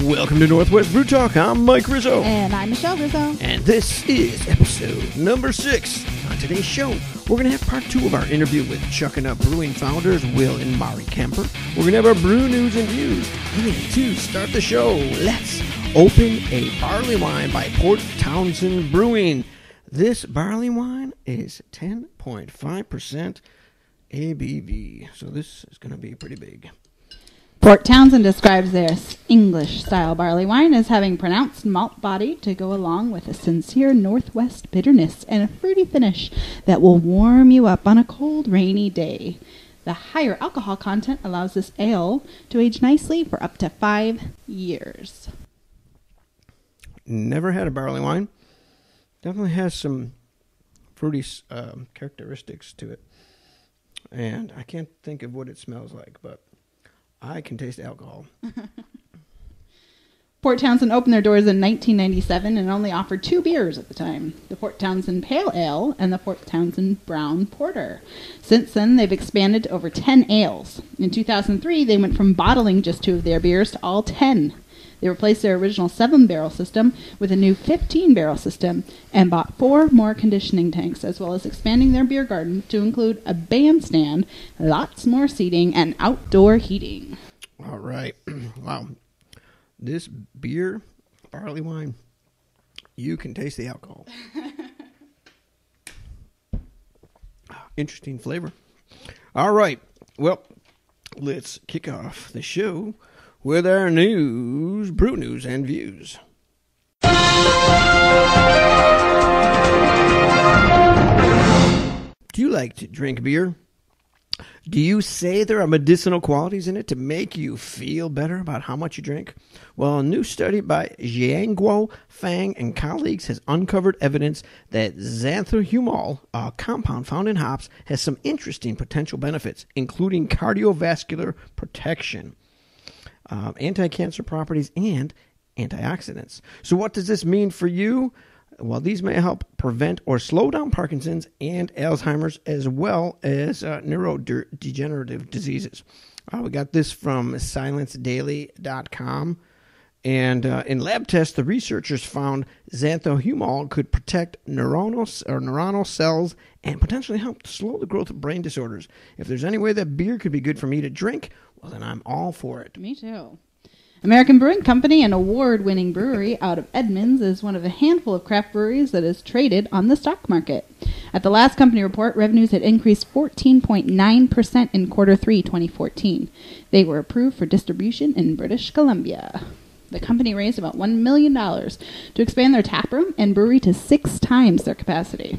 Welcome to Northwest Brew Talk. I'm Mike Rizzo. And I'm Michelle Rizzo. And this is episode number 6. On today's show, we're going to have part 2 of our interview with Chuckanut Brewing founders Will and Mari Kemper. We're going to have our brew news and views. And to start the show, let's open a barley wine by Port Townsend Brewing. This barley wine is 10.5% ABV, so this is going to be pretty big. Port Townsend describes their English-style barley wine as having pronounced malt body to go along with a sincere Northwest bitterness and a fruity finish that will warm you up on a cold, rainy day. The higher alcohol content allows this ale to age nicely for up to 5 years. Never had a barley wine. Definitely has some fruity characteristics to it. And I can't think of what it smells like, but I can taste alcohol. Port Townsend opened their doors in 1997 and only offered 2 beers at the time, the Port Townsend Pale Ale and the Port Townsend Brown Porter. Since then, they've expanded to over 10 ales. In 2003, they went from bottling just 2 of their beers to all 10. They replaced their original 7-barrel system with a new 15-barrel system and bought 4 more conditioning tanks, as well as expanding their beer garden to include a bandstand, lots more seating, and outdoor heating. All right. Wow. This beer, barley wine, you can taste the alcohol. Interesting flavor. All right. Well, let's kick off the show with our news, brew news, and views. Do you like to drink beer? Do you say there are medicinal qualities in it to make you feel better about how much you drink? Well, a new study by Jianguo Fang and colleagues has uncovered evidence that xanthosumol, a compound found in hops, has some interesting potential benefits, including cardiovascular protection, anti-cancer properties, and antioxidants. So what does this mean for you? Well, these may help prevent or slow down Parkinson's and Alzheimer's, as well as neurodegenerative diseases. We got this from ScienceDaily.com. And in lab tests, the researchers found xanthosumol could protect neuronal cells and potentially help slow the growth of brain disorders. If there's any way that beer could be good for me to drink, well, then I'm all for it. Me too. American Brewing Company, an award-winning brewery out of Edmonds, is one of a handful of craft breweries that is traded on the stock market. At the last company report, revenues had increased 14.9% in Q3 2014. They were approved for distribution in British Columbia. The company raised about $1 million to expand their taproom and brewery to 6 times their capacity.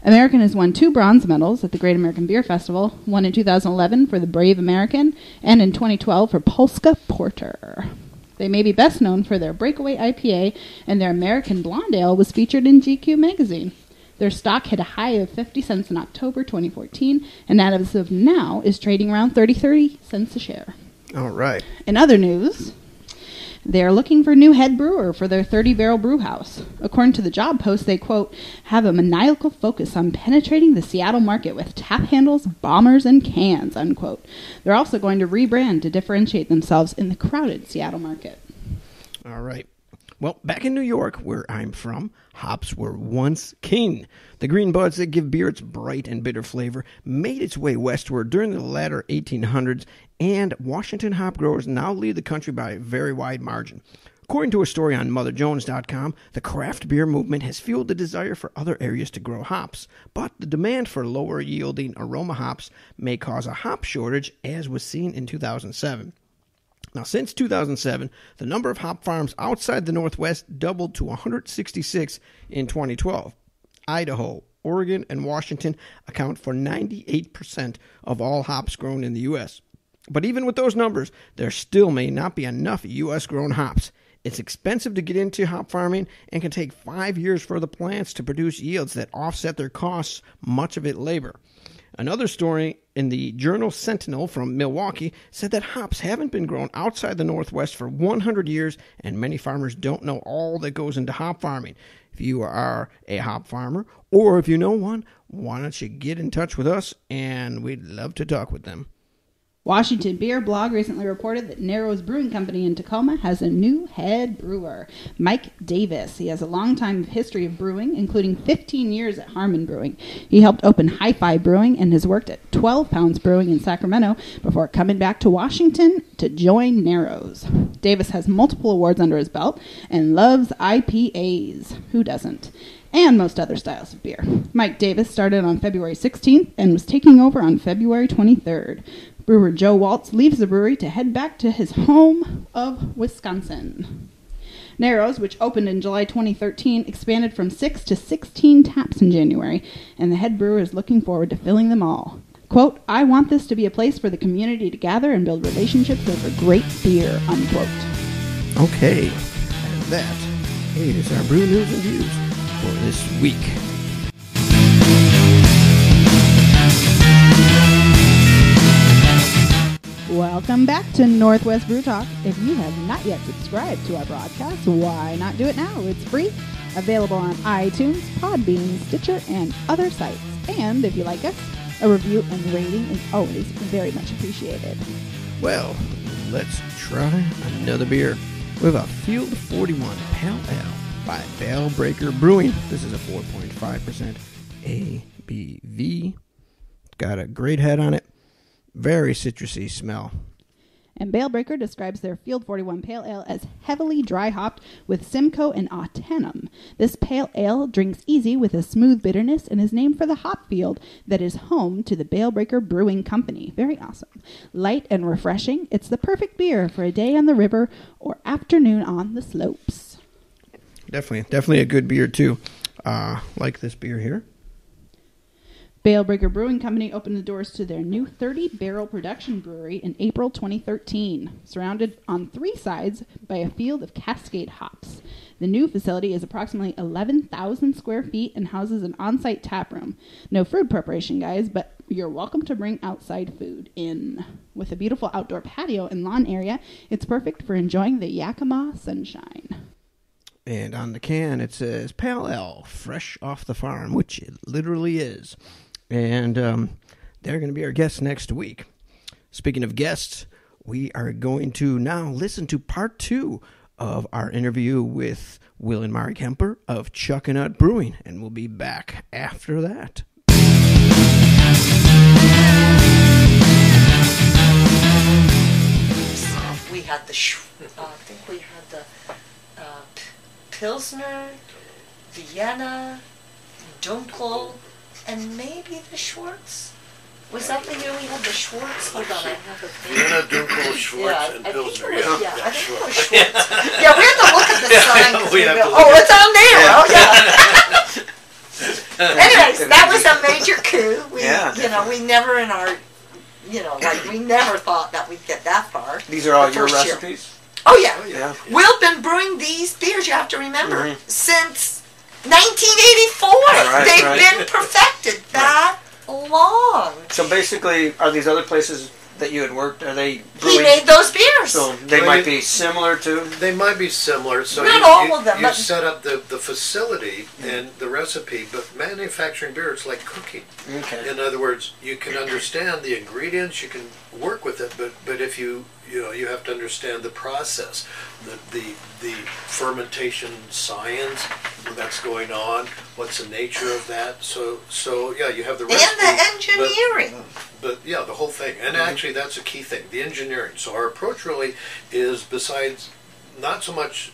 American has won 2 bronze medals at the Great American Beer Festival, one in 2011 for the Brave American, and in 2012 for Polska Porter. They may be best known for their Breakaway IPA, and their American Blonde Ale was featured in GQ magazine. Their stock hit a high of 50 cents in October 2014, and as of now is trading around 30 cents a share. All right. In other news, they are looking for a new head brewer for their 30-barrel brew house. According to the job post, they, quote, have a maniacal focus on penetrating the Seattle market with tap handles, bombers, and cans, unquote. They're also going to rebrand to differentiate themselves in the crowded Seattle market. All right. Well, back in New York, where I'm from, hops were once king. The green buds that give beer its bright and bitter flavor made its way westward during the latter 1800s, and Washington hop growers now lead the country by a very wide margin. According to a story on MotherJones.com, the craft beer movement has fueled the desire for other areas to grow hops, but the demand for lower-yielding aroma hops may cause a hop shortage, as was seen in 2007. Now, since 2007, the number of hop farms outside the Northwest doubled to 166 in 2012. Idaho, Oregon, and Washington account for 98% of all hops grown in the U.S. But even with those numbers, there still may not be enough U.S.-grown hops. It's expensive to get into hop farming and can take 5 years for the plants to produce yields that offset their costs, much of it labor. Another story in the Journal Sentinel from Milwaukee said that hops haven't been grown outside the Northwest for 100 years, and many farmers don't know all that goes into hop farming. If you are a hop farmer, or if you know one, why don't you get in touch with us, and we'd love to talk with them. Washington Beer Blog recently reported that Narrows Brewing Company in Tacoma has a new head brewer, Mike Davis. He has a long time history of brewing, including 15 years at Harmon Brewing. He helped open Hi-Fi Brewing and has worked at 12 Pounds Brewing in Sacramento before coming back to Washington to join Narrows. Davis has multiple awards under his belt and loves IPAs. Who doesn't? And most other styles of beer. Mike Davis started on February 16th and was taking over on February 23rd. Brewer Joe Waltz leaves the brewery to head back to his home of Wisconsin. Narrows, which opened in July 2013, expanded from 6 to 16 taps in January, and the head brewer is looking forward to filling them all. Quote, "I want this to be a place for the community to gather and build relationships over great beer," unquote. Okay, and that is our brew news and views for this week. Welcome back to Northwest Brew Talk. If you have not yet subscribed to our broadcast, why not do it now? It's free, available on iTunes, Podbean, Stitcher, and other sites. And if you like us, a review and rating is always very much appreciated. Well, let's try another beer. We have a Field 41 Pale Ale by Bellbreaker Brewing. This is a 4.5% ABV. It's got a great head on it. Very citrusy smell. And Bellbreaker describes their Field 41 Pale Ale as heavily dry hopped with Simcoe and Autumnum. This pale ale drinks easy with a smooth bitterness and is named for the hop field that is home to the Bellbreaker Brewing Company. Very awesome. Light and refreshing, it's the perfect beer for a day on the river or afternoon on the slopes. Definitely a good beer too. Like this beer here. Bellbreaker Brewing Company opened the doors to their new 30-barrel production brewery in April 2013, surrounded on three sides by a field of Cascade hops. The new facility is approximately 11,000 square feet and houses an on-site tap room. No food preparation, guys, but you're welcome to bring outside food in. With a beautiful outdoor patio and lawn area, it's perfect for enjoying the Yakima sunshine. And on the can, it says Pale Ale, fresh off the farm, which it literally is. And they're going to be our guests next week. Speaking of guests, we are going to now listen to part 2 of our interview with Will and Mari Kemper of Chuckanut Brewing, and we'll be back after that. We had the, I think we had the Pilsner, Vienna, Dunkel, and maybe the Schwartz. Was that the year we had the Schwartz? Hold on, I have it. Vienna, Dunkel, Schwartz, and Pilsner. I think it was Schwartz. Yeah, we had to look at the sign. It's on there. Anyways, that was a major coup. We never in our, we never thought that we'd get that far. These are all your recipes? Oh, yeah. We've been brewing these beers, you have to remember, since 1984. They've been perfected that long. So basically, are these other places that you had worked, are they brewing? He made those beers. So they might be similar to? They might be similar. So not all of them. You set up the facility and the recipe, but manufacturing beer, it's like cooking. Okay. In other words, you can understand the ingredients, you can work with it, but if you have to understand the process, the fermentation science that's going on, what's the nature of that. So you have the recipe. And the engineering. But the whole thing. And actually that's a key thing, the engineering. So our approach really is, besides not so much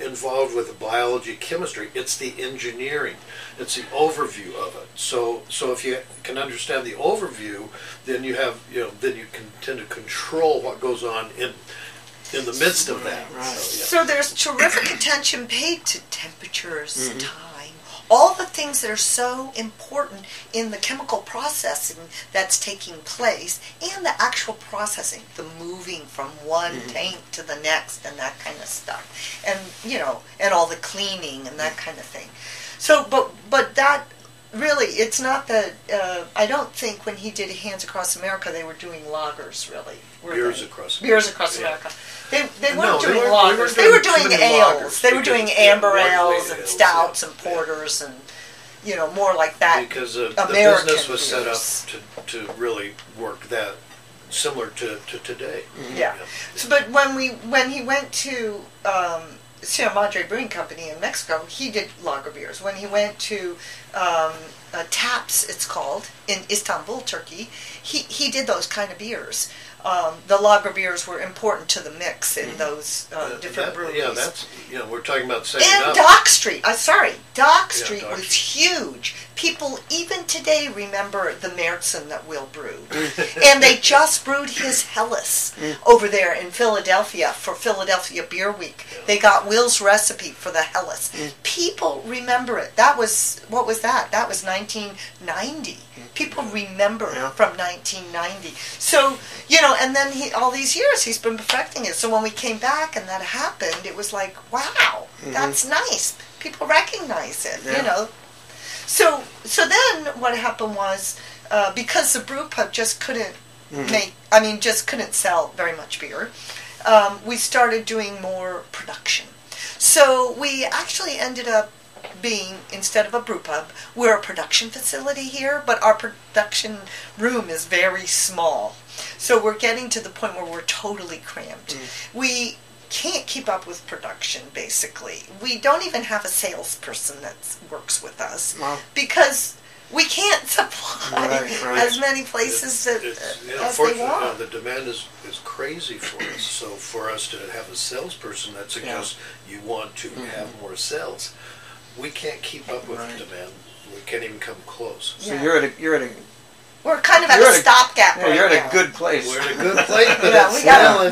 involved with the biology, chemistry, it's the engineering. It's the overview of it. So if you can understand the overview, then you have, then you can tend to control what goes on in the midst of that. Right. So there's terrific attention paid to temperatures, time, all the things that are so important in the chemical processing that's taking place, and the actual processing, the moving from one tank to the next and that kind of stuff. And, and all the cleaning and that kind of thing. So, but that really, it's not that, I don't think when he did Hands Across America they were doing lagers, really. Beers across America. They weren't doing lagers. They were doing ales. They were doing amber ales and stouts and porters and more like that. Because the American business was set beers. up to really work that similar to today. Yeah. So, but when he went to Sierra Madre Brewing Company in Mexico, he did lager beers. When he went to Taps, it's called, in Istanbul, Turkey, he did those kind of beers. The lager beers were important to the mix in those different breweries. Yeah, that's we're talking about setting and up. Dock Street. Dock Street Dock was Street. huge. People even today remember the Märzen that Will brewed. And they just brewed his Helles over there in Philadelphia for Philadelphia Beer Week. Yeah. They got Will's recipe for the Helles. People remember it. What was that? That was 1990. People remember from 1990. So, and then all these years he's been perfecting it. So when we came back and that happened, it was like, wow, that's nice. People recognize it, So then what happened was, because the brew pub just couldn't just couldn't sell very much beer, we started doing more production. So we actually ended up being, instead of a brew pub, we're a production facility here, but our production room is very small. So we're getting to the point where we're totally cramped. We can't keep up with production, basically. We don't even have a salesperson that works with us because we can't supply as many places as they want. The demand is crazy for us. So for us to have a salesperson that suggests you want to have more sales, we can't keep up with the demand. We can't even come close. So we're kind of at a stopgap right now. You're at a good place. We're at a good place, but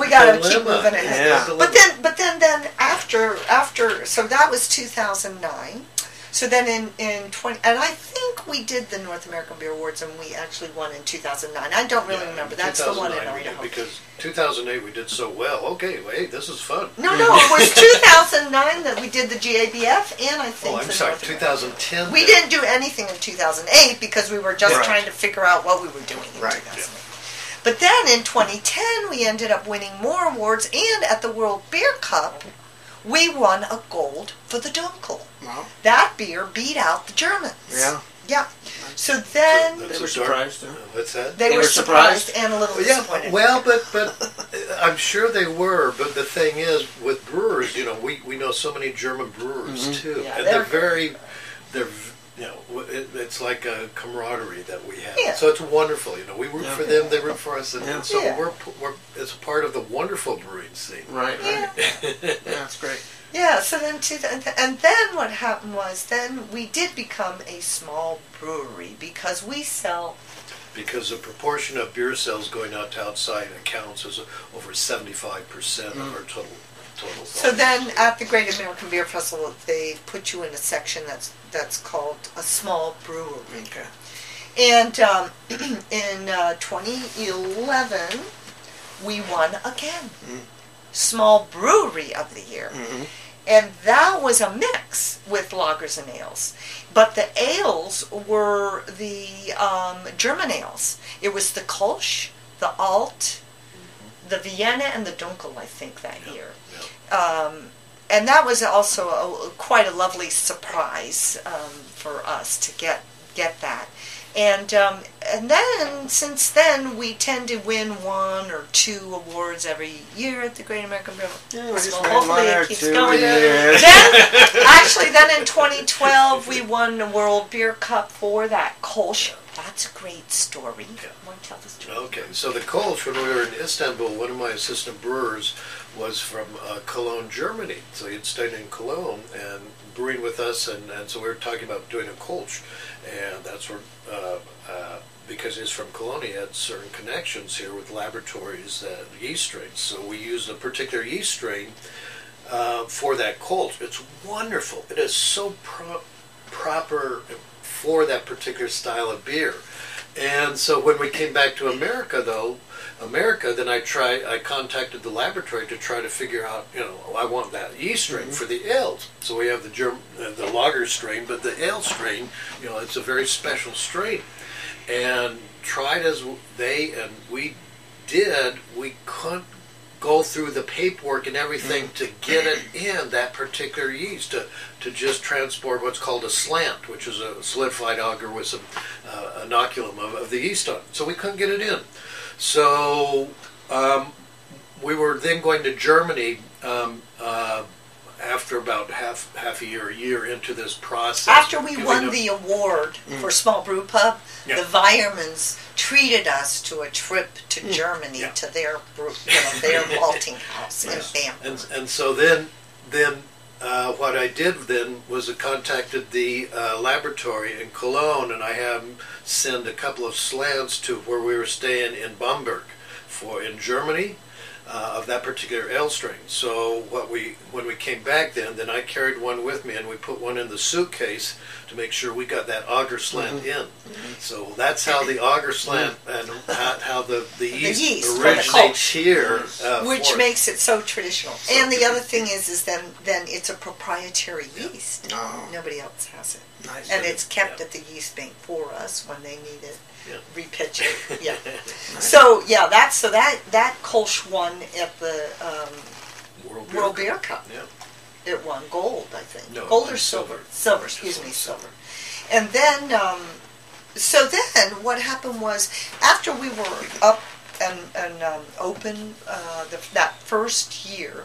we gotta keep moving ahead. Yeah. But then after so that was 2009. So then in 20, and I think we did the North American Beer Awards, and we actually won in 2009. I don't really remember. That's the one in Idaho. Because 2008 we did so well. Okay, wait, this is fun. No, it was 2009 that we did the GABF, and I think. Oh, I'm sorry, 2010. We didn't do anything in 2008 because we were just trying to figure out what we were doing in 2008. Yeah. But then in 2010 we ended up winning more awards, and at the World Beer Cup we won a gold for the Dunkel. Wow. That beer beat out the Germans. Yeah. Yeah. So then they were surprised. What's that? They were surprised and a little disappointed. Well, but I'm sure they were. But the thing is, with brewers, we know so many German brewers too, Yeah, and they're it's like a camaraderie that we have. Yeah. So it's wonderful. We root for them, they root for us, and so we're it's part of the wonderful brewing scene. Right. Yeah. That's great. Yeah, so then and then what happened was then we did become a small brewery because we sell. Because the proportion of beer sales going out to outside accounts is over 75% of our total. So then at the Great American Beer Festival, they put you in a section that's called a small brewery. Okay. And in 2011, we won again. Small Brewery of the Year. And that was a mix with lagers and ales. But the ales were the German ales. It was the Kolsch, the Alt, the Vienna, and the Dunkel, I think, that year. And that was also quite a lovely surprise for us to get that. And then, since then, we tend to win 1 or 2 awards every year at the Great American Beer Festival. Yeah, we just Hopefully win 1 or it keeps 2 going. years. Then in 2012, we won the World Beer Cup for that Kolsch. That's a great story. Want to tell the story? Okay, so the Kolsch, when we were in Istanbul, one of my assistant brewers was from Cologne, Germany. So he'd stayed in Cologne and brewing with us, and so we were talking about doing a Kolsch. And that's where, because he's from Cologne, he had certain connections here with laboratories, yeast strains. So we used a particular yeast strain for that Kolsch. It's wonderful. It is so proper for that particular style of beer. And so when we came back to America, then I contacted the laboratory to try to figure out, I want that yeast strain for the ales. So we have the lager strain, but the ale strain, it's a very special strain. And tried as they and we did, we couldn't go through the paperwork and everything to get it in, that particular yeast, to just transport what's called a slant, which is a solidified agar with some inoculum of the yeast on it. So we couldn't get it in. So we were then going to Germany after about half a year into this process. After we won the award for Small Brew Pub, the Weiermans treated us to a trip to Germany to their their malting house in Bamberg. And so then what I did then was I contacted the laboratory in Cologne, and I had them send a couple of slants to where we were staying in Bamberg in Germany. Of that particular ale strain. So when we came back then I carried one with me, and we put one in the suitcase to make sure we got that auger slant in. So that's how the auger slant and how the yeast originates here. Which makes it so traditional. And the other thing is then it's a proprietary yeast. Oh. Nobody else has it. Nice. And it's kept at the yeast bank for us when they need it. Repitch it. Yeah. So that Kolsch won at the World Beer Cup. Yeah. It won gold, I think. No, Gold or silver? Silver. Silver. And then, so then what happened was after we were up and open that first year.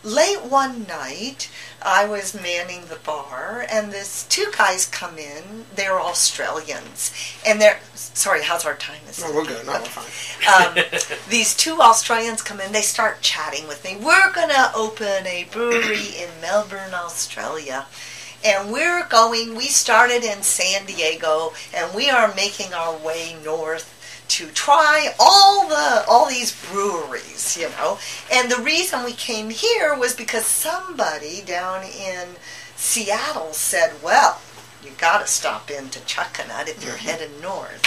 Late one night, I was manning the bar, and these two guys come in. They're Australians, and they're sorry. How's our time? No, we're good. No, we're fine. These two Australians come in. They start chatting with me. We're gonna open a brewery in Melbourne, Australia, and we started in San Diego, and we are making our way north to try all these breweries, And the reason we came here was because somebody down in Seattle said, well, you got to stop into Chuckanut if you're heading north.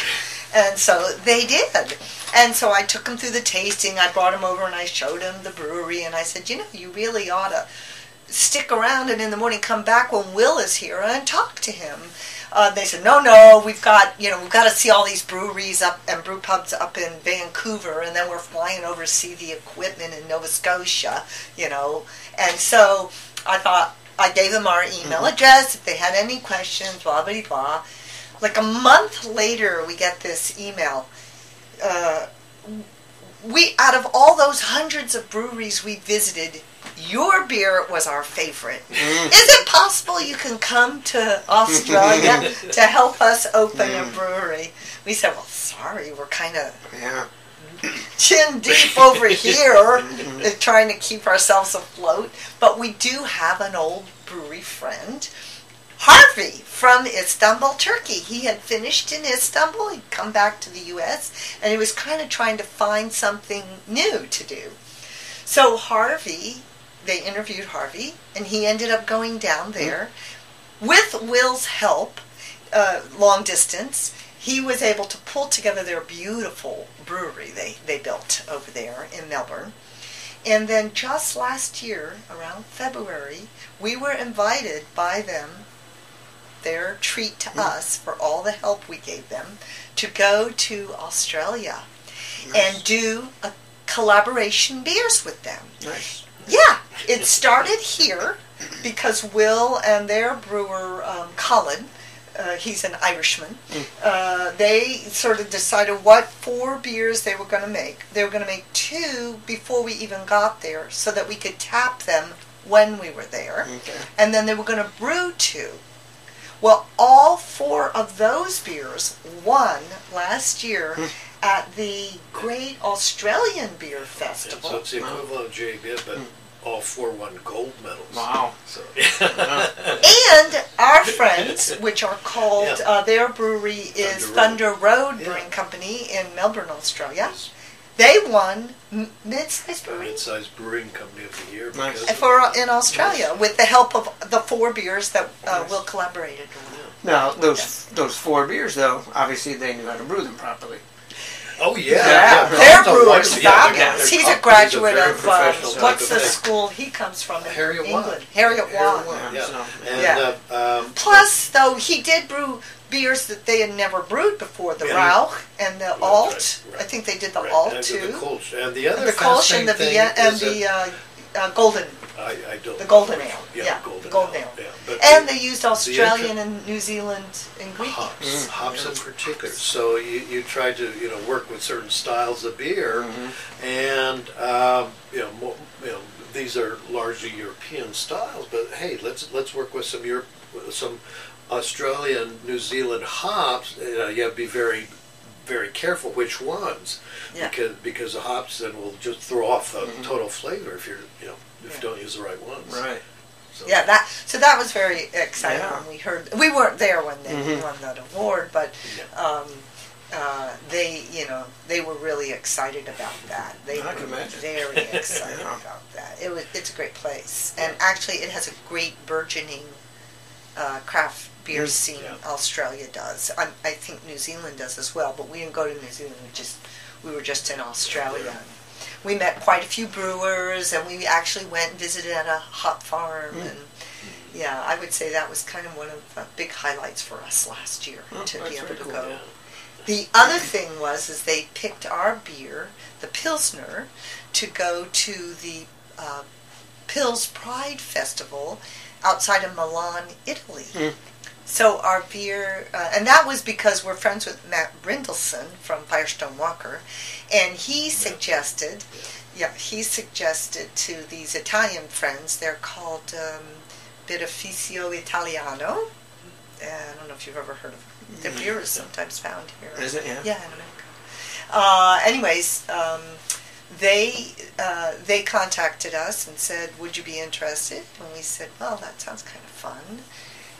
And so they did. And so I took them through the tasting. I brought them over and I showed them the brewery, and I said, you really ought to stick around and in the morning come back when Will is here and talk to him. They said, no, we've got to see all these breweries up and brew pubs up in Vancouver, and then we're flying over to see the equipment in Nova Scotia, And so I thought, I gave them our email address if they had any questions, blah, blah, blah. Like a month later, we get this email. Out of all those hundreds of breweries we visited, your beer was our favorite. Is it possible you can come to Australia to help us open a brewery? We said, well, sorry, we're kind of chin deep over here trying to keep ourselves afloat. But we do have an old brewery friend, Harvey, from Istanbul, Turkey. He had finished in Istanbul. He'd come back to the U.S., and he was kind of trying to find something new to do. So they interviewed Harvey, and he ended up going down there. With Will's help, long distance, he was able to pull together their beautiful brewery they built over there in Melbourne. And then just last year, around February, we were invited by them, their treat to us for all the help we gave them, to go to Australia and do a collaboration beers with them. Nice. Yeah, it started here because Will and their brewer, Colin, he's an Irishman, they sort of decided what 4 beers they were going to make. They were going to make 2 before we even got there so that we could tap them when we were there. Okay. And then they were going to brew 2. Well, all 4 of those beers won last year at the Great Australian Beer Festival. So it's the equivalent of JBIT, but all 4 won gold medals. Wow. So. And our friends, which are called, their brewery is Thunder Road Brewing Company in Melbourne, Australia. Yes. They won Mid-Sized Brewing. Mid-Sized Brewing Company of the Year. In Australia, with the help of the 4 beers that Will collaborated on. Now, those 4 beers, though, obviously they knew how to brew them properly. Oh, yeah. Their brewer's fabulous. He's a graduate of, what's the school he comes from in England? Harriet Watt. Yeah. Plus, though, he did brew beers that they had never brewed before, the Yeah. Rauch and the Alt. Right. I think they did the Right. Alt And too. the Kolsch. And the other The Kolsch and the Golden. I don't. The Golden Ale. Yeah, Golden Ale. Yeah. But And they used Australian and New Zealand ingredients. hops in particular. So you try to work with certain styles of beer, and these are largely European styles. But hey, let's work with some Australian, New Zealand hops. You have to be very, very careful which ones, because the hops then will just throw off the total flavor if you don't use the right ones. Right. So. Yeah, that was very exciting Yeah. when we heard. We weren't there when they won that award, but they were really excited about that. They I can were imagine. very excited about that. It's a great place, and actually it has a great burgeoning craft beer scene. Yeah. Australia does. I think New Zealand does as well, but we didn't go to New Zealand. We were just in Australia. We met quite a few brewers, and we actually went and visited at a hop farm. And yeah, I would say that was kind of one of the big highlights for us last year to be able to cool, go. Yeah. The other thing is they picked our beer, the Pilsner, to go to the Pils Pride Festival outside of Milan, Italy. So our beer, and that was because we're friends with Matt Brindleson from Firestone Walker, and he suggested, to these Italian friends, they're called Birrificio Italiano. I don't know if you've ever heard of them. Their beer is sometimes found here. Is it? Yeah. Yeah, in America. They contacted us and said, "Would you be interested?" And we said, "Well, that sounds kind of fun."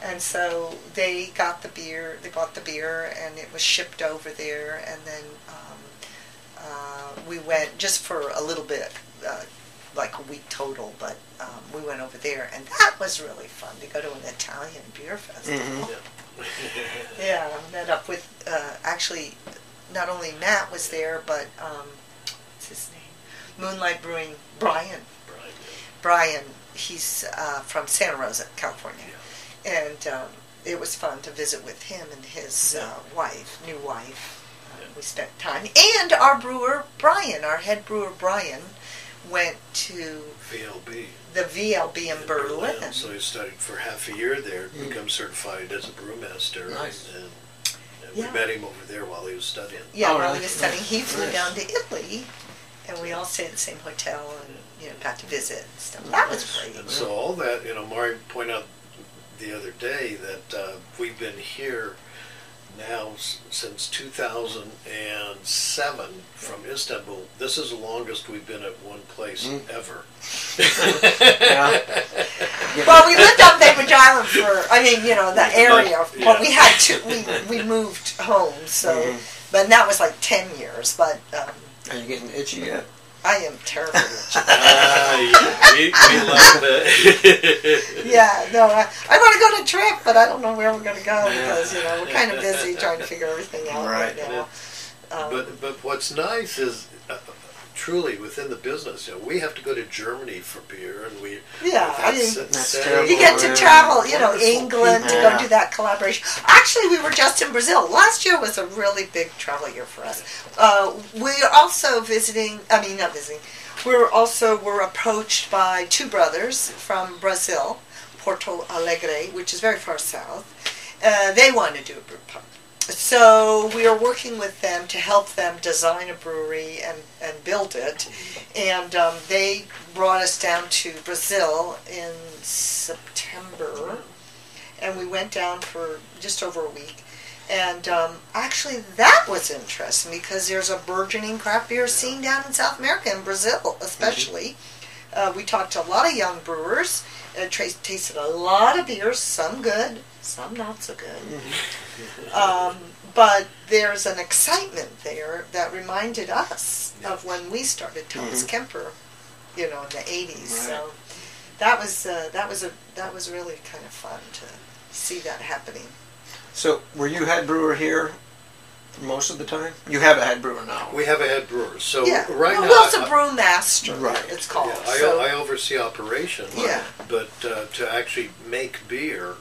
And so they got the beer. They bought the beer, and it was shipped over there. And then we went just for a little bit, like a week total. But we went over there, and that was really fun to go to an Italian beer festival. Yeah, I met up with actually not only Matt was there, but what's his name? Moonlight Brewing, Brian. Brian, he's from Santa Rosa, California. And it was fun to visit with him and his new wife. We spent time. And our brewer, Brian, our head brewer, Brian, went to the VLB in Berlin. So he studied for half a year there, become certified as a brewmaster. Nice. And we met him over there while he was studying. Yeah, while really? he was studying. He flew down to Italy, and we all stayed at the same hotel and got to visit and stuff. That was great. And so all that, Mari pointed out the other day that we've been here now since 2007 from Istanbul. This is the longest we've been at one place ever. Well, we lived on Bainbridge Island for, the area, but we had to, we moved home, so, but that was like 10 years, but. Are you getting itchy yet? I am terribly itchy. We love it. Yeah, no, I want to go on a trip, but I don't know where we're going to go because, we're kind of busy trying to figure everything out right now. But what's nice is, truly within the business, we have to go to Germany for beer, and we That's terrible. you get to travel, England to go Yeah. do that collaboration. Actually, we were just in Brazil. Last year was a really big travel year for us. We're also we're approached by two brothers from Brazil, Porto Alegre, which is very far south. They want to do a brew pub. So we are working with them to help them design a brewery and build it. And they brought us down to Brazil in September. And we went down for just over a week. And actually that was interesting because there's a burgeoning craft beer scene down in South America, in Brazil especially. We talked to a lot of young brewers, tasted a lot of beers, some good, some not so good. But there's an excitement there that reminded us of when we started Thomas Kemper, in the 80s. Right. So that was really kind of fun to see that happening. So, were you head brewer here most of the time? You have a head brewer now. We have a head brewer. So Yeah, right now, Will's a brewmaster. Right. It's called. I oversee operations. Yeah. But to actually make beer,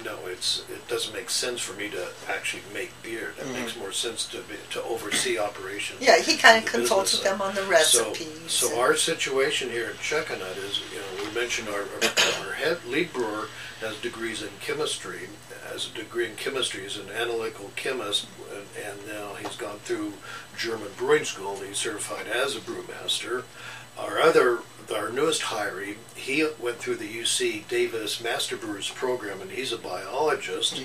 no, it doesn't make sense for me to actually make beer. That makes more sense to oversee operations. Yeah, he kind of the consults with business them on the side. recipes. So our situation here at Chuckanut is, we mentioned our head lead brewer has degrees in chemistry. Has a degree in chemistry. He's an analytical chemist, and now he's gone through German brewing school. He's certified as a brewmaster. Our newest hiree, he went through the UC Davis Master Brewers program, and he's a biologist.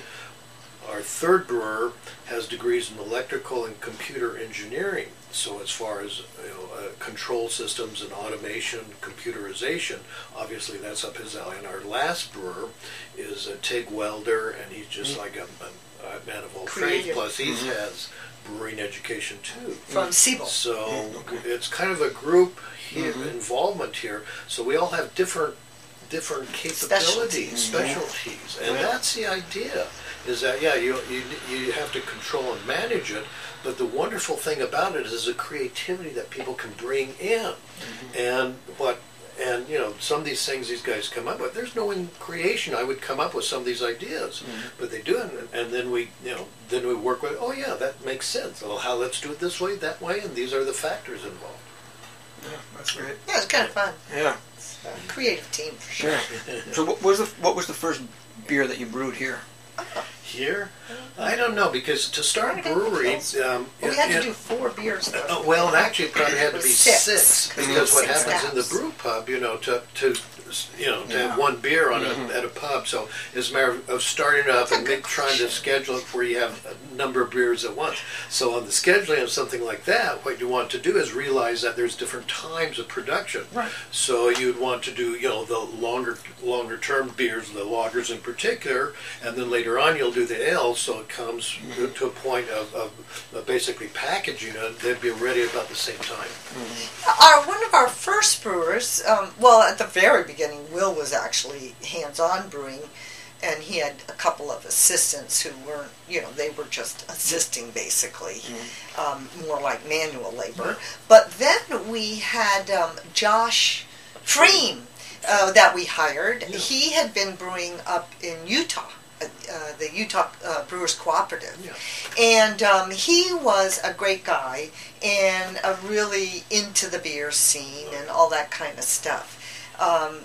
Our third brewer has degrees in electrical and computer engineering. So as far as control systems and automation, computerization, obviously that's up his alley. And our last brewer is a TIG welder, and he's just like a man of all trades. Plus he has brewing education too. From Siebel. So it's kind of a group involvement here. So we all have different capabilities, specialties, and that's the idea. Is that you have to control and manage it, but the wonderful thing about it is the creativity that people can bring in, and some of these things these guys come up with. There's no in creation I would come up with some of these ideas, but they do, and then we work with. Oh yeah, that makes sense. Well, let's do it this way, that way, and these are the factors involved. Yeah, that's great. Yeah, it's kind of fun. Yeah, It's a creative team for sure. So what was the first beer that you brewed here? Here, I don't know, because to start a brewery, we had to do 4 beers though. well, and actually it probably had to It be was 6 because what 6 happens in the taps. brew pub, to have one beer on at a pub. So it's a matter of starting up and trying to schedule it where you have a number of beers at once. So on the scheduling of something like that, what you want to do is realize that there's different times of production. Right. So you'd want to do the longer term beers, the lagers in particular, and then later on you'll do the ales. So it comes to a point of basically packaging it. They'd be ready about the same time. One of our first brewers, at the very beginning, Will was actually hands-on brewing, and he had a couple of assistants who weren't, they were just assisting basically, more like manual labor. But then we had Josh Freema that we hired. Yeah. He had been brewing up in Utah. The Utah Brewers Cooperative, and he was a great guy and really into the beer scene and all that kind of stuff.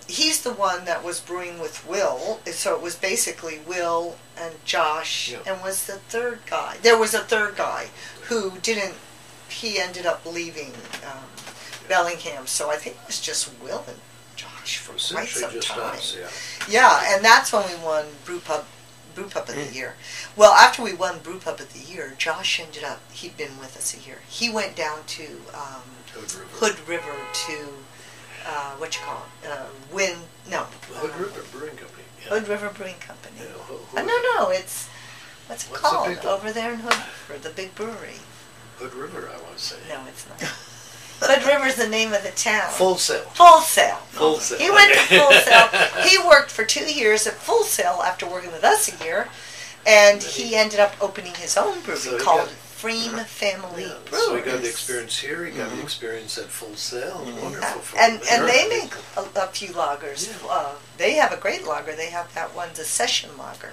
He's the one that was brewing with Will, so it was basically Will and Josh, and was the third guy. There was a third guy who he ended up leaving Bellingham, so I think it was just Will and Josh for quite some just time. us, Yeah, and that's when we won Brew Pub of the Year. Well, after we won Brew Pub of the Year, Josh he'd been with us a year. He went down to Hood River to, Hood River Brewing Company. Yeah. Hood River Brewing Company. Yeah, No, it's, what's it called? the big one? Over there in Hood River, the big brewery. Hood River, I want to say. No, it's not. Hood River's the name of the town. Full Sail. Full Sail. Full Sail. He went to Full Sail. He worked for 2 years at Full Sail after working with us a year, and he ended up opening his own brewery called Freema Family Brewing. So he got the experience here. He got the experience at Full Sail. Wonderful. For And him. they make a few lagers. They have a great lager. They have that one, the session lager,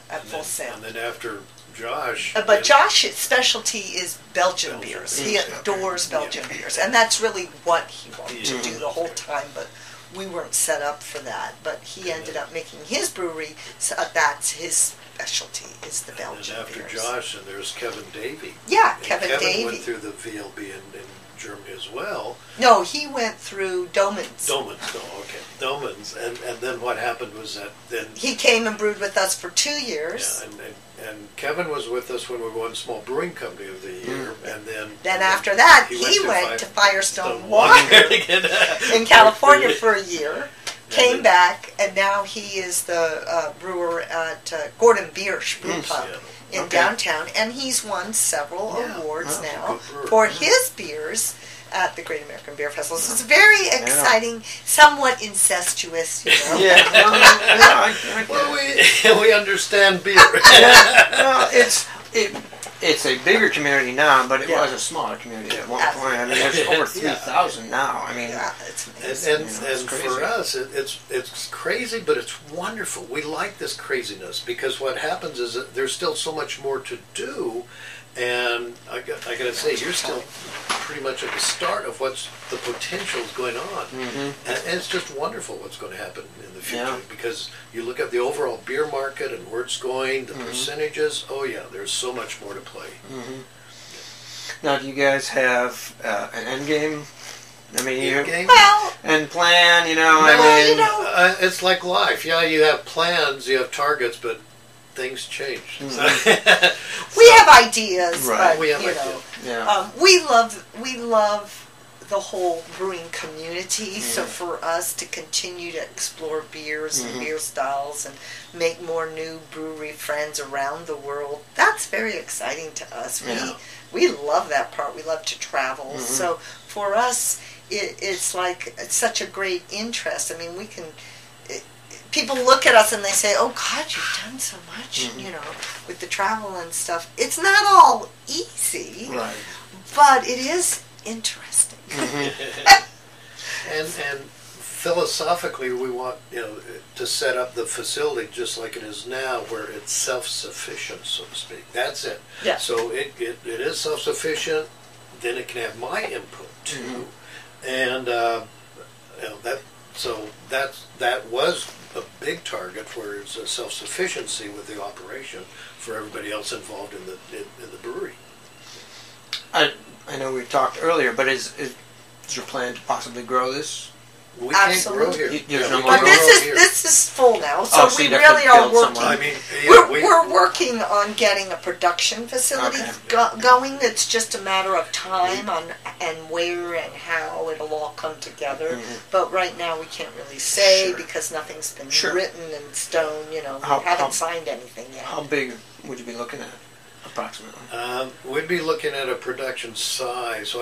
at Full Sail. And then after Josh. But Josh's specialty is Belgian beers. He adores Belgian beers, and that's really what he wanted to do the whole time. But we weren't set up for that. But he ended up making his brewery. So that's his specialty, is the Belgian And after beers. Josh, and there's Kevin Davey. Yeah, And Kevin Kevin Davey. went through the VLB in Germany as well. No, he went through Domans. Domans. And then what happened was that then. He came and brewed with us for 2 years. Yeah, and Kevin was with us when we won Small Brewing Company of the Year, and then After that, he went to Firestone Walker in California for a year, came back, and now he is the brewer at Gordon Biersch Brew Pub in downtown, and he's won several awards now for his beers at the Great American Beer Festival. So it's very exciting, somewhat incestuous, Yeah. Well, we understand beer. Well, It's a bigger community now, but it Yeah. was a smaller community at one Absolutely. point. I mean, there's over 3,000 now. I mean, Yeah, it's amazing. And it's crazy. for us, it's crazy, but it's wonderful. We like this craziness because what happens is that there's still so much more to do, and I got to say, you're still pretty much at the start of what's the potential is going on, and it's just wonderful what's going to happen in the future Yeah. because you look at the overall beer market and where it's going, the percentages. Oh yeah, there's so much more to play. now, do you guys have an end game? I mean, you Game? Well, and plan. You know, well, I mean, you know, It's like life. Yeah, you have plans, you have targets, but things change. we have ideas, Right. but We have you ideas. know, yeah. we love the whole brewing community. So for us to continue to explore beers and beer styles and make more new brewery friends around the world, that's very exciting to us. Yeah. We love that part. We love to travel. So for us, it's like it's such a great interest. I mean, we can. People look at us and they say, "Oh God, you've done so much, you know, with the travel and stuff." It's not all easy, Right. but it is interesting. And philosophically, we want to set up the facility just like it is now, where it's self-sufficient, so to speak. That's it. Yeah. So it is self-sufficient. Then it can have my input too, and that was a big target for its self-sufficiency with the operation for everybody else involved in the brewery. I know we talked earlier, but is your plan to possibly grow this? We can't grow Absolutely. here. There's no we more But can't growth grow here. this is full now, so Oh, so we you'd have to really are build working. somewhere. I mean, yeah, We're working on getting a production facility Okay. going. It's just a matter of time on and where and how it'll all come together. But right now we can't really say Sure. because nothing's been Sure. written in stone. You know, How- we haven't how- signed anything yet. How big would you be looking at, approximately? We'd be looking at a production size,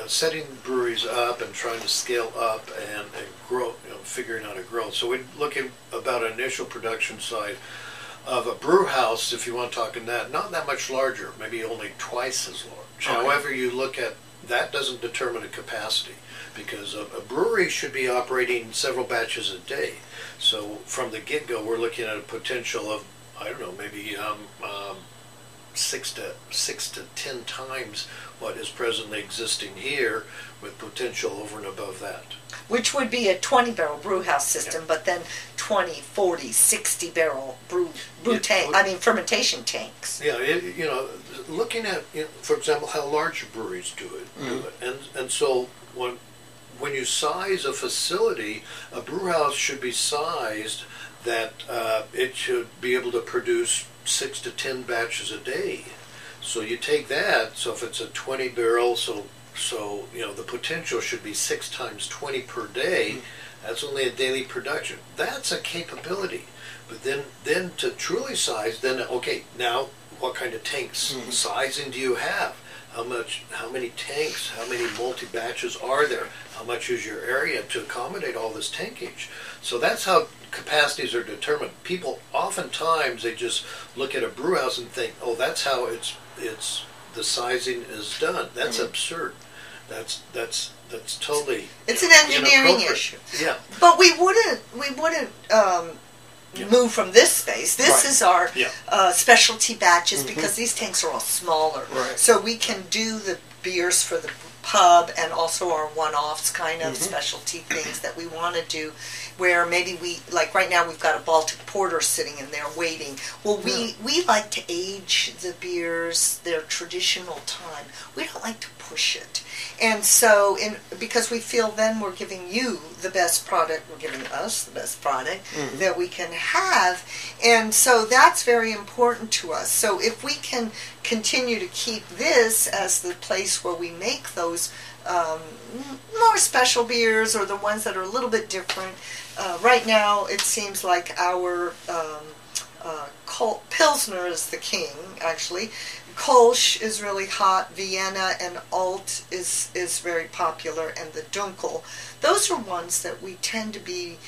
setting breweries up and trying to scale up and grow, figuring out a growth. So we'd look at about an initial production size of a brew house, if you want to talk in that, not that much larger, maybe only twice as large. Okay. However, you look at that doesn't determine a capacity because a brewery should be operating several batches a day. So from the get-go, we're looking at a potential of, I don't know, maybe 6 to 10 times what is presently existing here, with potential over and above that. Which would be a 20-barrel brew house system, but then 20, 40, 60-barrel brew Yeah. tank. Fermentation tanks. Yeah, looking at, for example, how large breweries do it, and so when you size a facility, a brew house should be sized that it should be able to produce 6 to 10 batches a day. So you take that. So if it's a 20 barrel, so the potential should be 6 times 20 per day. That's only a daily production. That's a capability. But then to truly size, then okay, now what kind of tanks sizing do you have? How many tanks? How many multi batches are there? How much is your area to accommodate all this tankage? So that's how capacities are determined. People oftentimes they just look at a brew house and think, oh, that's how it's the sizing is done. That's absurd. That's totally. It's an engineering inappropriate. issue. Yeah. But we wouldn't move from this space. This Right. is our Yeah. specialty batches because these tanks are all smaller. Right. So we can do the beers for the pub and also our one-offs kind of specialty things that we want to do, where maybe we, like right now we've got a Baltic Porter sitting in there waiting. Well, we like to age the beers their traditional time. We don't like to push it. And so, because we feel then we're giving you the best product, we're giving us the best product that we can have. And so that's very important to us. So if we can continue to keep this as the place where we make those more special beers or the ones that are a little bit different. Right now, it seems like our Pilsner is the king, actually. Kolsch is really hot. Vienna and Alt is very popular, and the Dunkel. Those are ones that we tend to be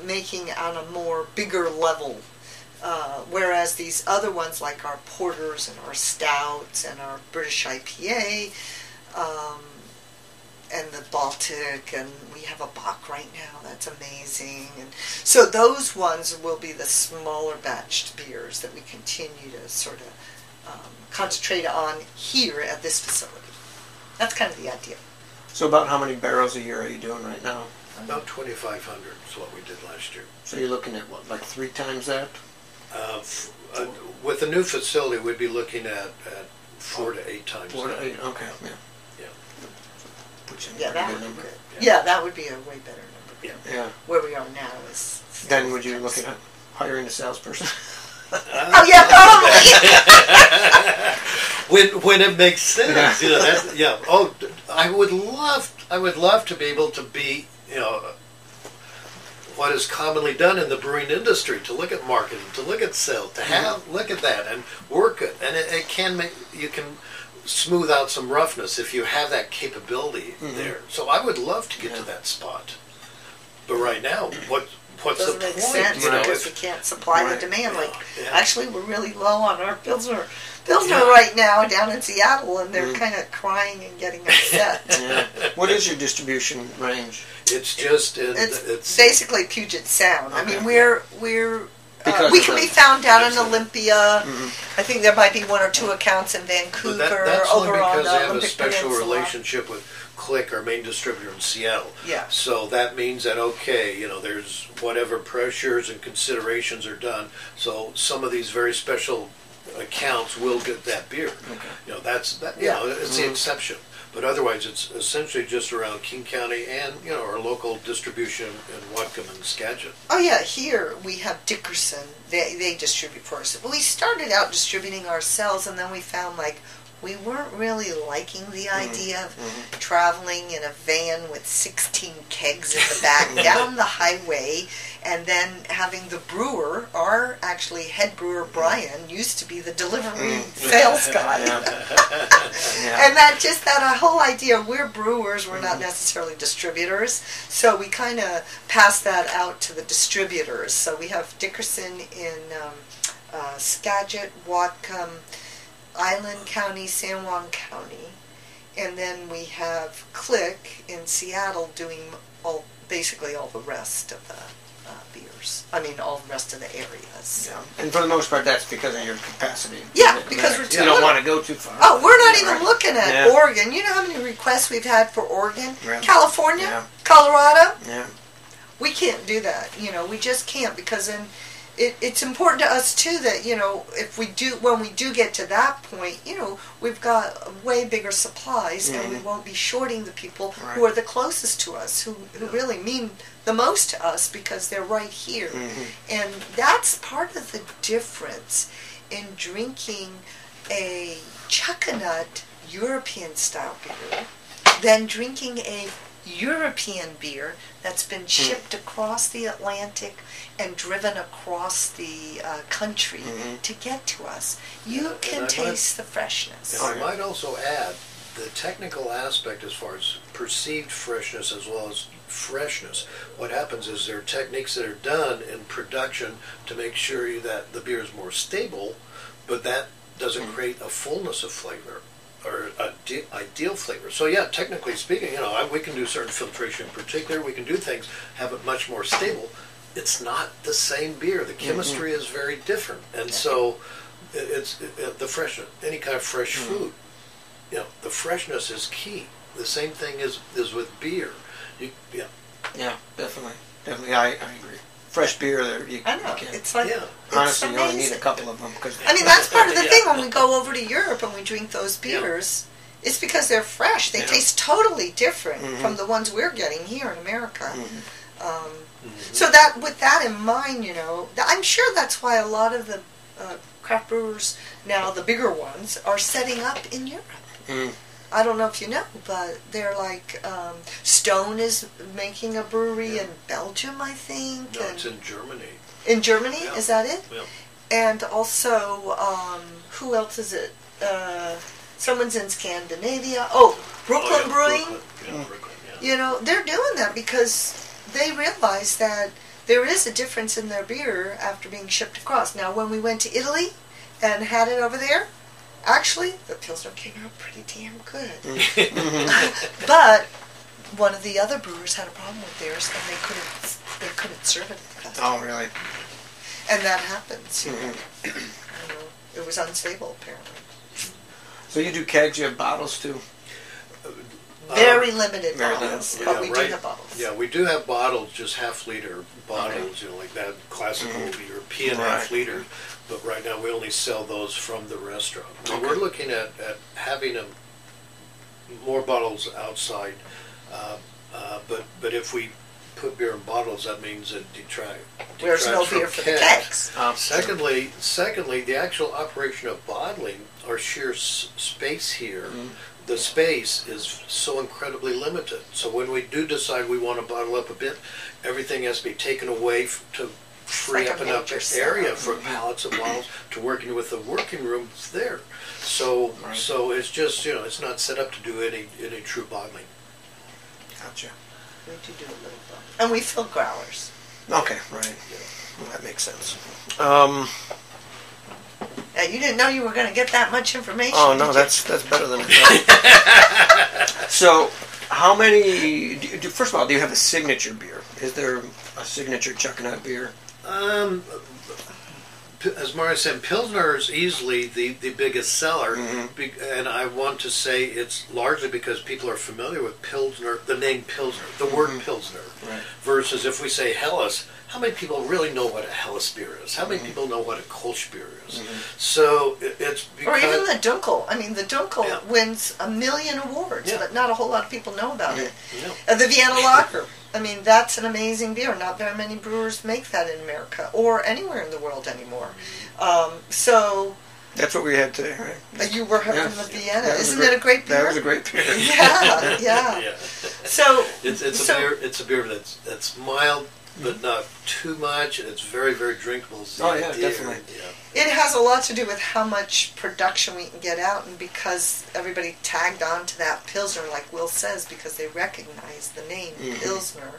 making on a more bigger level Whereas these other ones, like our porters and our stouts and our British IPA, and the Baltic, and we have a Bock right now that's amazing. And so those ones will be the smaller batched beers that we continue to sort of concentrate on here at this facility. That's kind of the idea. So about how many barrels a year are you doing right now? About 2,500 is what we did last year. So you're looking at what, like 3 times that? With the new facility, we'd be looking at 4 to 8 times. 4 to 8, okay, yeah. Yeah. Which is a Yeah, pretty that good would be number. good. Yeah, that would be a way better number. Yeah. Yeah. Where we are now is... Then would you look at hiring a salesperson? Oh yeah, probably. when it makes sense, Yeah. you know. That's, yeah. Oh, I would love to be able to be, you know, what is commonly done in the brewing industry, to look at marketing, to look at sales, to have look at that and work it, and it can make, you can smooth out some roughness if you have that capability there. So I would love to get to that spot, but right now, what's Doesn't the make point? sense You know, because we if, can't supply Right. the demand. Like, Yeah. actually, we're really low on our Pilsner Yeah. right now down in Seattle, and they're kind of crying and getting upset. Yeah. What is your distribution range? it's just It's basically Puget Sound. I Okay. mean, we're Because we of can the- be found down in Absolutely. Olympia. I think there might be 1 or 2 accounts in But Vancouver, that's only over on because the they have a Olympic special Peninsula. relationship with Click, our main distributor in Seattle. Yeah. So that means that, okay, you know, there's whatever pressures and considerations are done. So some of these very special accounts will get that beer. Okay. You know, that's that. Yeah. You know, it's the exception. But otherwise, it's essentially just around King County and, you know, our local distribution in Whatcom and Skagit. Oh yeah, here we have Dickerson. They distribute for us. We started out distributing ourselves, and then we found like we weren't really liking the idea of traveling in a van with 16 kegs in the back down the highway, and then having the brewer, our actually head brewer Brian, used to be the delivery sales guy. Yeah. And that whole idea, we're brewers, we're not necessarily distributors, so we kind of pass that out to the distributors. So we have Dickerson in Skagit, Whatcom, Island County, San Juan County, and then we have Click in Seattle doing basically all the rest of the beers. I mean, all the rest of the areas. Yeah. And for the most part, that's because of your capacity. Yeah, because we're you too don't little. want to go too far. Oh, we're not even Right. looking at Yeah. Oregon. You know how many requests we've had for Oregon? Right. California? Yeah. Colorado? Yeah. We can't do that. You know, we just can't, because then it's important to us too that, you know, when we do get to that point, you know, we've got way bigger supplies, and we won't be shorting the people who are the closest to us, who really mean the most to us because they're right here. And that's part of the difference in drinking a Chuckanut European style beer than drinking a European beer that's been shipped across the Atlantic and driven across the country to get to us. You And can I taste the freshness. And I might also add the technical aspect as far as perceived freshness as well as freshness. What happens is there are techniques that are done in production to make sure that the beer is more stable, but that doesn't create a fullness of flavor or ideal flavor. So yeah, technically speaking, you know, we can do certain filtration in particular. We can do things, have it much more stable. It's not the same beer. The chemistry is very different, and so it's the freshness. Any kind of fresh food, you know, the freshness is key. The same thing is with beer. Yeah, definitely. I agree. Fresh beer, you I know. can't. It's like, Yeah. it's Honestly, you only need amazing. a couple of them. Cause I mean, that's part of the thing when we go over to Europe and we drink those beers. It's because they're fresh. They taste totally different from the ones we're getting here in America. So that, with that in mind, you know, I'm sure that's why a lot of the craft brewers now, the bigger ones, are setting up in Europe. I don't know if you know, but they're like, Stone is making a brewery in Belgium, I think. No, it's in Germany. In Germany, Yeah. is that it? Yeah. And also, who else is it? Someone's in Scandinavia. Oh, Brooklyn Oh, yeah, Brewing. Brooklyn. Yeah, Brooklyn, yeah. You know, they're doing that because they realize that there is a difference in their beer after being shipped across. Now, when we went to Italy and had it over there, actually, the Pilsner came out pretty damn good. But one of the other brewers had a problem with theirs, and they couldn't serve it at the festival. Oh, really? And that happens. You know, it was unstable, apparently. So you do kegs, you have bottles too? Very limited very bottles, limited. but we do right. have bottles. Yeah, we do have bottles, just half-liter bottles, you know, like that classical European Right. half-liter. But right now we only sell those from the restaurant. Now, we're looking at having more bottles outside. But if we put beer in bottles, that means it detracts There's no from beer for the kegs. kegs. Secondly, the actual operation of bottling, our sheer space here, the space is so incredibly limited. So when we do decide we want to bottle up a bit, everything has to be taken away to free like up a enough major area setup. for pallets of bottles to working with the working rooms there. So it's just, it's not set up to do any true bottling. Gotcha. We do a little bit. And we fill growlers. Okay, right. Well, that makes sense. Yeah, you didn't know you were going to get that much information. Oh no, did you? that's better than I thought. So, how many? First of all, do you have a signature beer? Is there a signature Chuckanut beer? As Mario said, Pilsner is easily the biggest seller, and I want to say it's largely because people are familiar with Pilsner, the name Pilsner, the word Pilsner, Right. versus if we say Helles, how many people really know what a Helles beer is? How many people know what a Kolsch beer is? So it's because... Or even the Dunkel. I mean, the Dunkel Yeah. wins 1 million awards, Yeah. but not a whole lot of people know about it. No. The Vienna Lager. I mean, that's an amazing beer. Not very many brewers make that in America or anywhere in the world anymore. So That's what we had today, right? you were having Yes. the Vienna. That was Isn't it a great beer? That was a great beer. Yeah, yeah. Yeah. So It's a beer that's mild, but not too much. It's very, very drinkable. Oh, yeah, definitely. Yeah. it has a lot to do with how much production we can get out, and because everybody tagged on to that Pilsner, like Will says, because they recognize the name Pilsner.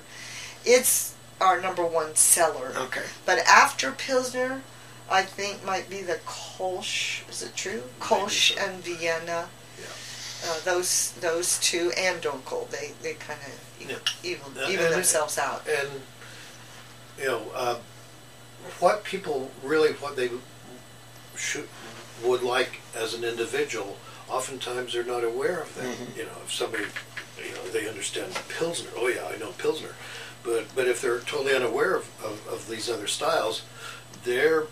It's our #1 seller. Okay. But after Pilsner, I think might be the Kolsch. Is it true? Kolsch and Vienna. Yeah. Those two, and Dunkel. They kind of even And themselves out. And what people really would like as an individual, oftentimes they're not aware of that. If somebody, they understand Pilsner. Oh yeah, I know Pilsner. But if they're totally unaware of these other styles, they're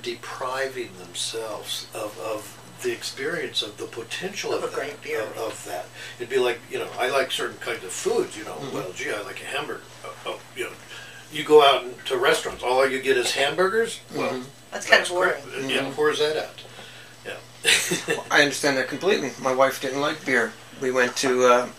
depriving themselves of the experience of the potential Of of a great beer. of that. It'd be like, I like certain kinds of foods, well, gee, I like a hamburger. You go out to restaurants, all you get is hamburgers. Well, That's kind of boring. great. Yeah, where's that at? Yeah. I understand that completely. My wife didn't like beer. We went to a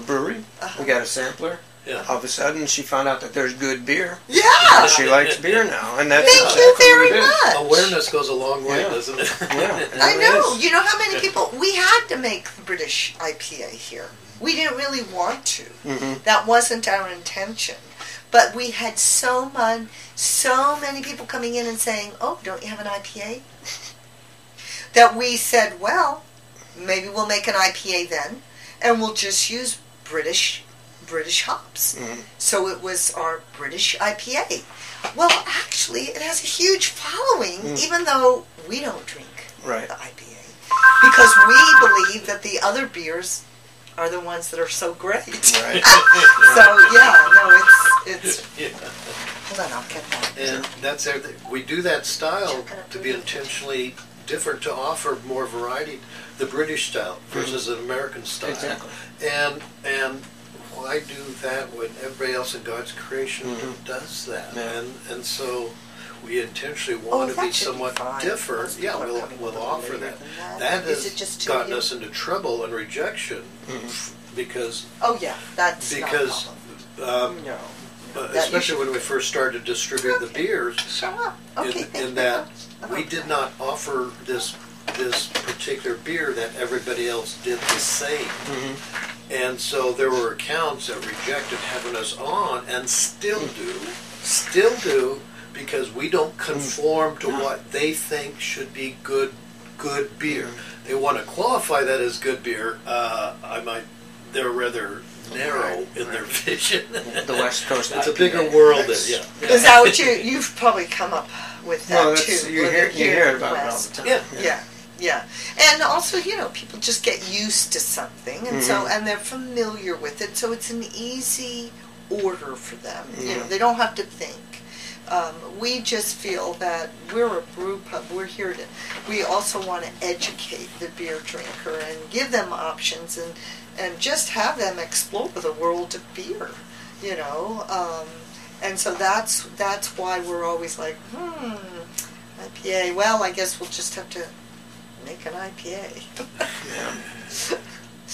brewery. We got a sampler. Yeah. All of a sudden, she found out that there's good beer. Yeah! She likes beer now, and that's Thank you exactly what very it is. much. Awareness goes a long way, Yeah. doesn't it? Yeah, it I really know. is. You know how many people... We had to make the British IPA here. We didn't really want to. That wasn't our intention. But we had so many people coming in and saying, oh, don't you have an IPA? That we said, well, maybe we'll make an IPA then, and we'll just use British hops. So it was our British IPA. Well, actually, it has a huge following, even though we don't drink Right. the IPA. Because we believe that the other beers are the ones that are so great. Right. So, yeah, no, it's... Yeah. Hold on, I'll get that. And that's everything. We do that style to be intentionally different, to offer more variety, the British style versus an American style. Exactly. And why do that when everybody else in God's creation does that? Yeah. And so we intentionally want to that be should be somewhat fine. different. Most Yeah, people are coming a we'll little offer later that. than that. That Is has it just gotten you? us into trouble and rejection because Oh, yeah, that's not a problem. No. especially when we first started to distribute the beers, Shut up. Okay, thank in you that very much. we did not offer this particular beer that everybody else did the same. And so there were accounts that rejected having us on and still do still do, because we don't conform to what they think should be good beer. They want to qualify that as good beer. They're rather narrow in their vision. The West Coast. It's a bigger world. Is that what you've probably come up with that too? You hear about it all the time. Yeah. And also, people just get used to something, and and they're familiar with it, so it's an easy order for them. They don't have to think. We just feel that we're a brew pub. We're here we also want to educate the beer drinker and give them options and just have them explore the world of beer, and so that's why we're always like, IPA. Well, I guess we'll just have to make an IPA.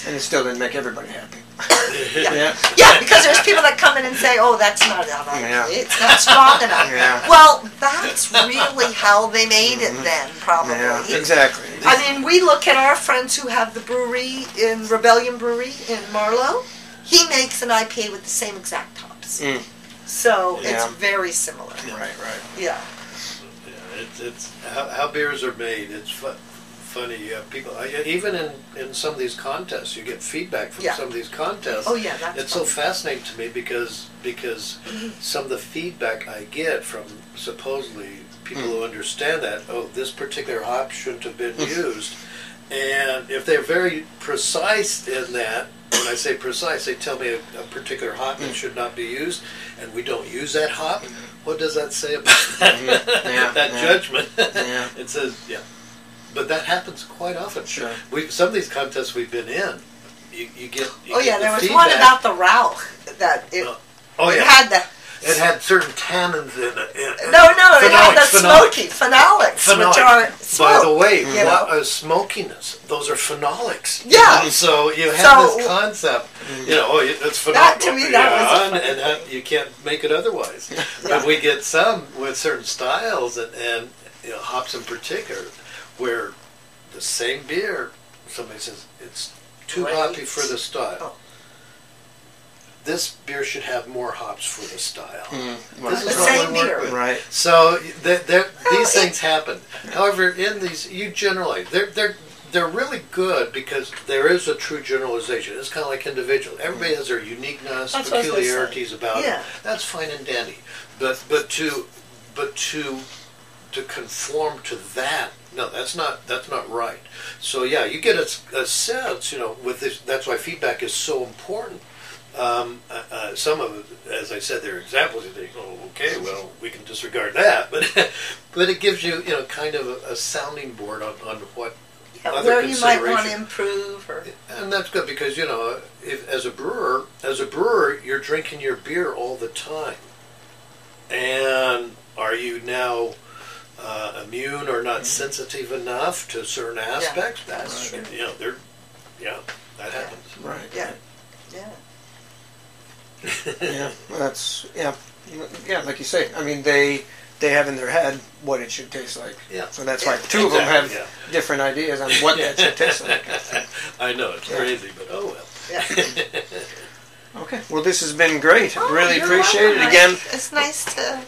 And it still didn't make everybody happy. Yeah, because there's people that come in and say, "Oh, that's not an IPA. It's not strong enough." Well, that's really how they made it then, probably. Yeah, exactly. I mean, we look at our friends who have the brewery in Rebellion Brewery in Marlow. He makes an IPA with the same exact hops. So it's very similar. Right. Yeah. It's how beers are made. It's funny. You have people, even in some of these contests, you get feedback from some of these contests. Oh yeah, that's it's so fascinating to me because some of the feedback I get from supposedly people who understand that, this particular hop shouldn't have been used, and if they're very precise in that. When I say precise, they tell me a particular hop that should not be used, and we don't use that hop. What does that say about that judgment? It says, but that happens quite often. Sure. Some of these contests we've been in, you get. There was one about the Rauch that it had the. It had certain tannins in it. No, it had the smoky phenolics, which are smoke. By the way, smokiness, those are phenolics. Yeah. So you have this concept, it's phenolic. That, to me, that was and you can't make it otherwise. But we get some with certain styles and hops in particular, where the same beer, somebody says, it's too hoppy for the style. Oh. This beer should have more hops for the style. The same beer. Right. So these things happen. However, in these, they're really good because there is a true generalization. It's kind of like individual. Everybody has their uniqueness, peculiarities about it. That's fine and dandy. But to conform to that, no, that's not right. So you get a sense, with this. That's why feedback is so important. Some of it, as I said, there are examples. You think, okay, well, we can disregard that, but it gives you, kind of a sounding board on what other where you might want to improve, and that's good because if as a brewer, you're drinking your beer all the time, and are you now immune or not sensitive enough to certain aspects? That's true. That happens. Right. Yeah. Like you say. I mean, they have in their head what it should taste like. Yeah. So that's why two of them have different ideas on what that should taste like. I know it's crazy, but oh well. Yeah. Okay. Well, this has been great. Really appreciate it again. It's nice to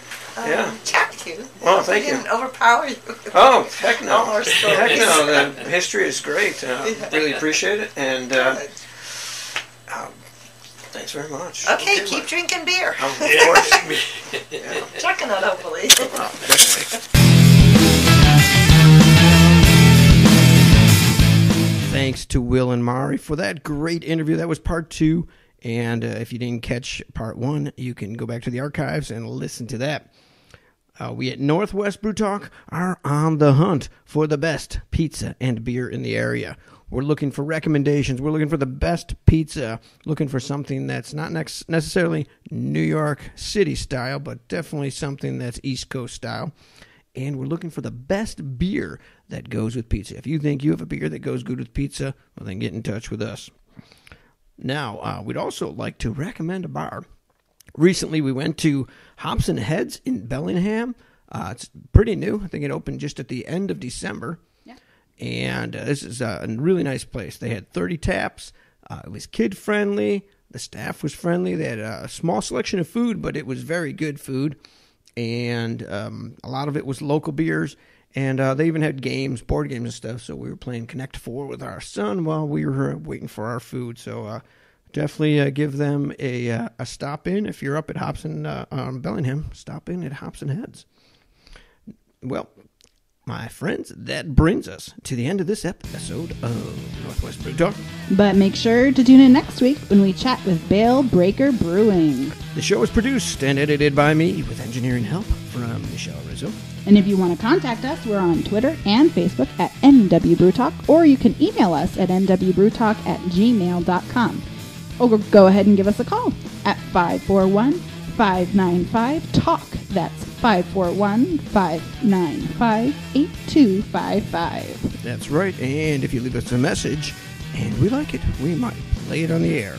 chat with you. Well, thank you. Didn't overpower you. Oh, heck no. All our stories. Heck no. The history is great. Really appreciate it. And thanks very much. Okay, keep drinking beer. Of course. Chuckanut, hopefully. Thanks to Will and Mari for that great interview. That was part 2. And if you didn't catch part 1, you can go back to the archives and listen to that. We at Northwest Brew Talk are on the hunt for the best pizza and beer in the area. We're looking for recommendations. We're looking for the best pizza, looking for something that's not necessarily New York City style, but definitely something that's East Coast style. And we're looking for the best beer that goes with pizza. If you think you have a beer that goes good with pizza, well, then get in touch with us. Now, we'd also like to recommend a bar. Recently, we went to Hops and Heads in Bellingham. It's pretty new. I think it opened just at the end of December. And this is a really nice place. They had 30 taps. It was kid-friendly. The staff was friendly. They had a small selection of food, but it was very good food. And a lot of it was local beers. And they even had games, board games and stuff. So we were playing Connect 4 with our son while we were waiting for our food. So definitely give them a stop in. If you're up at Hops and Bellingham, stop in at Hops and Heads. Well, my friends, that brings us to the end of this episode of Northwest Brew Talk. But make sure to tune in next week when we chat with Bale Breaker Brewing. The show is produced and edited by me with engineering help from Michelle Rizzo. And if you want to contact us, we're on Twitter and Facebook at NW Brew Talk, or you can email us at nwbrewtalk@gmail.com. Or go ahead and give us a call at 541-595-TALK. That's 541-595-8255. That's right, and if you leave us a message and we like it, we might play it on the air.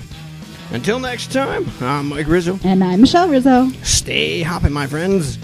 Until next time, I'm Mike Rizzo. And I'm Michelle Rizzo. Stay hopping, my friends.